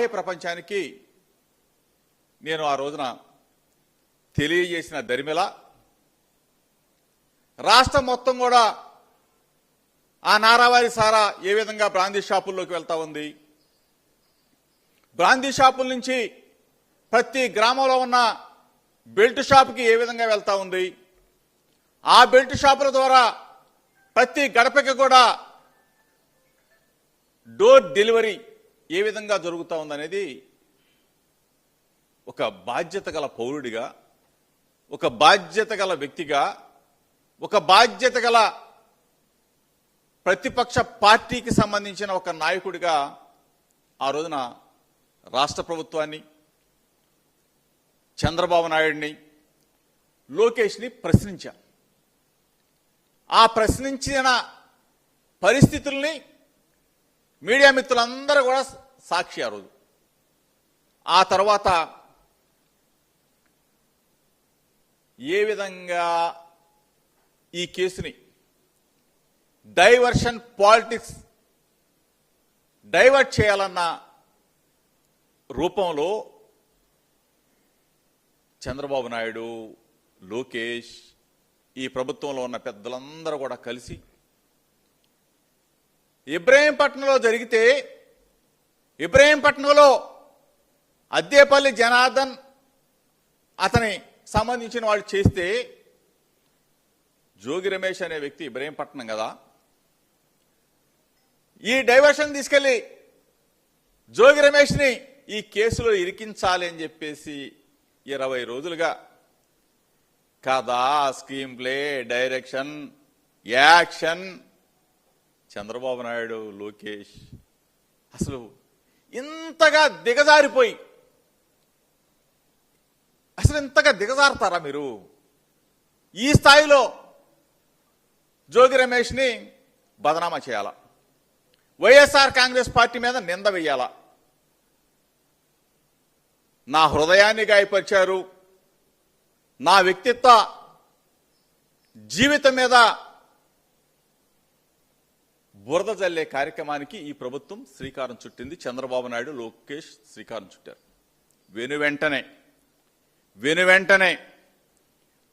రాబోయే ప్రపంచానికి నేను ఆ రోజున తెలియజేసిన దరిమిల రాష్ట్రం మొత్తం కూడా ఆ నారావారి సారా ఏ విధంగా బ్రాందీ షాపుల్లోకి వెళ్తా ఉంది, బ్రాందీ షాపుల నుంచి ప్రతి గ్రామంలో ఉన్న బెల్ట్ షాప్కి ఏ విధంగా వెళ్తా ఉంది, ఆ బెల్ట్ షాపుల ద్వారా ప్రతి గడపకి కూడా డోర్ డెలివరీ ఏ విధంగా జరుగుతూ ఉందనేది ఒక బాధ్యత గల పౌరుడిగా, ఒక బాధ్యత గల వ్యక్తిగా, ఒక బాధ్యత గల ప్రతిపక్ష పార్టీకి సంబంధించిన ఒక నాయకుడిగా ఆ రోజున రాష్ట్ర ప్రభుత్వాన్ని, చంద్రబాబు నాయుడిని, లోకేష్ని ప్రశ్నించా. ఆ ప్రశ్నించిన పరిస్థితుల్ని మీడియా మిత్రులందరూ కూడా సాక్షి ఆ రోజు. ఆ తర్వాత ఏ విధంగా ఈ కేసుని డైవర్షన్ పాలిటిక్స్ డైవర్ట్ చేయాలన్న రూపంలో చంద్రబాబు నాయుడు, లోకేష్, ఈ ప్రభుత్వంలో ఉన్న పెద్దలందరూ కూడా కలిసి ఇబ్రహీంపట్నంలో జరిగితే, ఇబ్రహీంపట్నంలో అద్దేపల్లి జనార్దన్ అతని సంబంధించిన వాళ్ళు చేస్తే, జోగి రమేష్ అనే వ్యక్తి ఇబ్రహీంపట్నం కదా, ఈ డైవర్షన్ తీసుకెళ్లి జోగి రమేష్ని ఈ కేసులో ఇరికించాలి అని చెప్పేసి 20 రోజులుగా కథ, screen play, direction, action Chandrababu Naidu, Lokesh అసలు ఇంతగా దిగజారిపోయి, అసలు ఇంతగా దిగజారుతారా మీరు? ఈ స్థాయిలో జోగి రమేష్ని బదనామా చేయాలా, వైఎస్ఆర్ కాంగ్రెస్ పార్టీ మీద నింద వెయ్యాలా, నా హృదయాన్ని గాయపరిచారు, నా వ్యక్తిత్వ జీవితం మీద బురద జల్లే కార్యక్రమానికి ఈ ప్రభుత్వం శ్రీకారం చుట్టింది. చంద్రబాబు నాయుడు, లోకేష్ శ్రీకారం చుట్టారు. వెను వెంటనే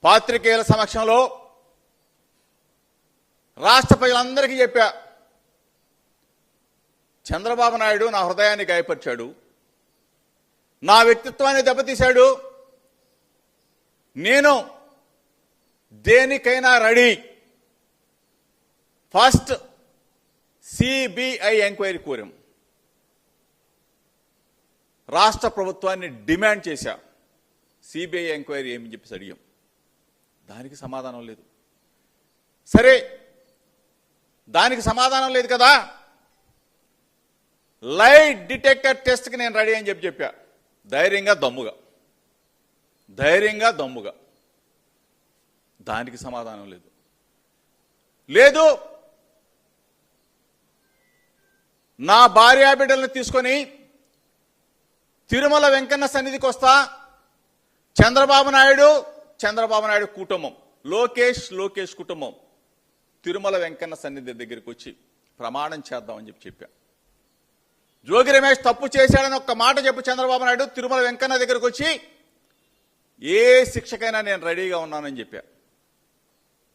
పాత్రికేయుల సమక్షంలో రాష్ట్ర ప్రజలందరికీ చెప్పా, చంద్రబాబు నాయుడు నా హృదయాన్ని గాయపరిచాడు, నా వ్యక్తిత్వాన్ని దెబ్బతీశాడు, నేను దేనికైనా రెడీ, ఫస్ట్ సిబిఐ ఎంక్వైరీ కోరాం, రాష్ట్ర ప్రభుత్వాన్ని డిమాండ్ చేశా, సిబిఐ ఎంక్వైరీ ఏమని చెప్పేసి అడిగాం. దానికి సమాధానం లేదు. సరే, దానికి సమాధానం లేదు కదా, లైట్ డిటెక్టర్ టెస్ట్కి నేను రెడీ అని చెప్పా, ధైర్యంగా దమ్ముగా. దానికి సమాధానం లేదు. నా భార్యా బిడ్డలను తీసుకొని తిరుమల వెంకన్న సన్నిధికి వస్తా, చంద్రబాబు నాయుడు కుటుంబం, లోకేష్ కుటుంబం తిరుమల వెంకన్న సన్నిధి దగ్గరికి వచ్చి ప్రమాణం చేద్దామని చెప్పా. జోగి రమేష్ తప్పు చేశాడని ఒక్క మాట చెప్పు చంద్రబాబు నాయుడు, తిరుమల వెంకన్న దగ్గరికి వచ్చి ఏ శిక్షకైనా నేను రెడీగా ఉన్నానని చెప్పా.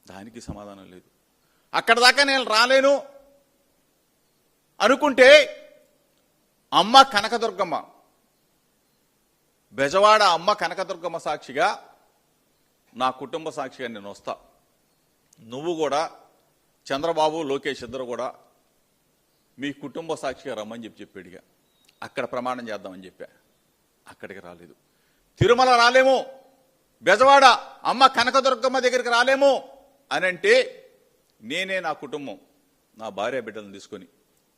దానికి సమాధానం లేదు. అక్కడ దాకా నేను రాలేను అనుకుంటే అమ్మ కనకదుర్గమ్మ, బెజవాడ అమ్మ కనకదుర్గమ్మ సాక్షిగా, నా కుటుంబ సాక్షిగా నేను వస్తా, నువ్వు కూడా చంద్రబాబు, లోకేష్ ఇద్దరు కూడా మీ కుటుంబ సాక్షిగా రమ్మని చెప్పాడుగా. అక్కడ ప్రమాణం చేద్దామని చెప్పా. అక్కడికి రాలేదు. తిరుమల రాలేము, బెజవాడ అమ్మ కనకదుర్గమ్మ దగ్గరికి రాలేము అని అంటే నేనే, నా కుటుంబం, నా భార్య బిడ్డలను తీసుకొని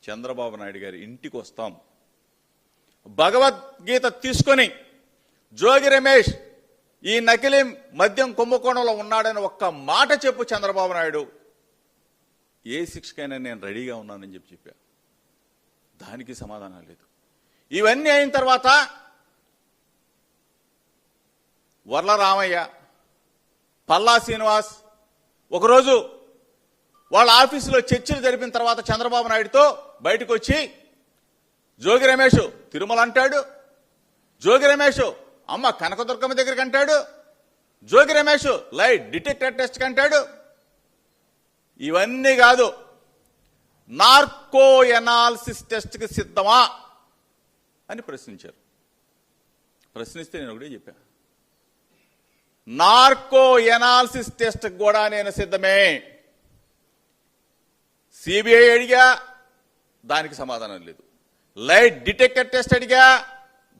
చంద్రబాబు నాయుడు గారి ఇంటికి వస్తాం. భగవద్గీత తీసుకొని జోగి రమేష్ ఈ నకిలీ మద్యం కుంభకోణంలో ఉన్నాడని ఒక్క మాట చెప్పు చంద్రబాబు నాయుడు, ఏ శిక్షకైనా నేను రెడీగా ఉన్నానని చెప్పా. దానికి సమాధానం లేదు. ఇవన్నీ అయిన తర్వాత వర్ల రామయ్య, పల్లా శ్రీనివాస్ ఒకరోజు వాళ్ళ ఆఫీసులో చర్చలు జరిపిన తర్వాత చంద్రబాబు నాయుడుతో బయటకు వచ్చి జోగి రమేష్ తిరుమల అంటాడు, జోగి రమేష్ అమ్మ కనకదుర్గమ్మ దగ్గరికి అంటాడు, Jogi Ramesh light detector test అంటాడు. ఇవన్నీ కాదు, నార్కో ఎనాలిసిస్ టెస్ట్కి సిద్ధమా అని ప్రశ్నించారు. ప్రశ్నిస్తే నేను ఒకటే చెప్పా, నార్కో ఎనాలిసిస్ టెస్ట్ కూడా నేను సిద్ధమే. సిబిఐ అడిగా, దానికి సమాధానం లేదు. లైట్ డిటెక్టర్ టెస్ట్ అడిగా,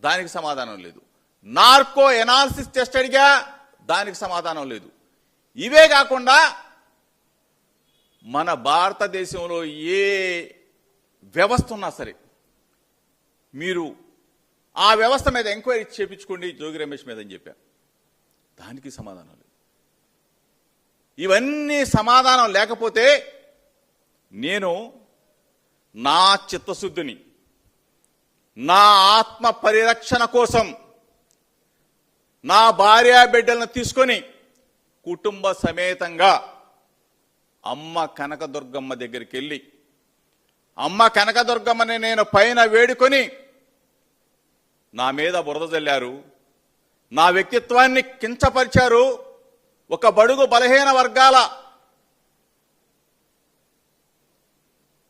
దానికి సమాధానం లేదు. నార్కో ఎనాలిసిస్ టెస్ట్ అడిగా, దానికి సమాధానం లేదు. ఇవే కాకుండా మన భారతదేశంలో ఏ వ్యవస్థ ఉన్నా సరే మీరు ఆ వ్యవస్థ మీద ఎంక్వైరీ చేయించుకోండి జోగి రమేష్ మీద అని చెప్పారు. దానికి సమాధానం లేదు. ఇవన్నీ సమాధానం లేకపోతే నేను నా చిత్తశుద్ధిని, నా ఆత్మ పరిరక్షణ కోసం నా భార్య బిడ్డలను తీసుకొని కుటుంబ సమేతంగా అమ్మ కనకదుర్గమ్మ దగ్గరికి వెళ్ళి, అమ్మ కనకదుర్గమ్మని నేను పైన వేడుకొని, నా మీద బురద జల్లారు, నా వ్యక్తిత్వాన్ని కించపరిచారు, ఒక బడుగు బలహీన వర్గాల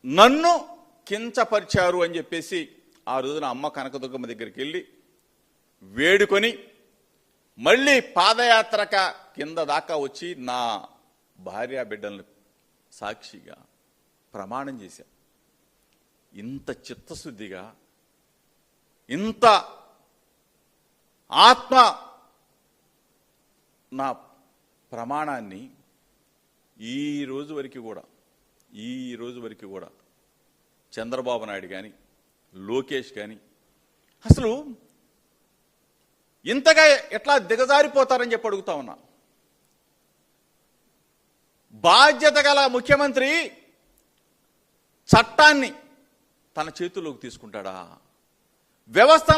నన్ను కించపరిచారు అని చెప్పేసి ఆ రోజున అమ్మ కనకదుర్గమ్మ దగ్గరికి వెళ్ళి వేడుకొని మళ్ళీ పాదయాత్రక కింద దాకా వచ్చి నా భార్య బిడ్డలను సాక్షిగా ప్రమాణం చేశాను. ఇంత చిత్తశుద్ధిగా, ఇంత ఆత్మ నా ప్రమాణాన్ని ఈ రోజు వరకు కూడా చంద్రబాబు నాయుడు కానీ లోకేష్ కానీ అసలు ఇంతగా ఎట్లా దిగజారిపోతారని చెప్పి అడుగుతా ఉన్నా. బాధ్యత గల ముఖ్యమంత్రి చట్టాన్ని తన చేతుల్లోకి తీసుకుంటాడా? వ్యవస్థ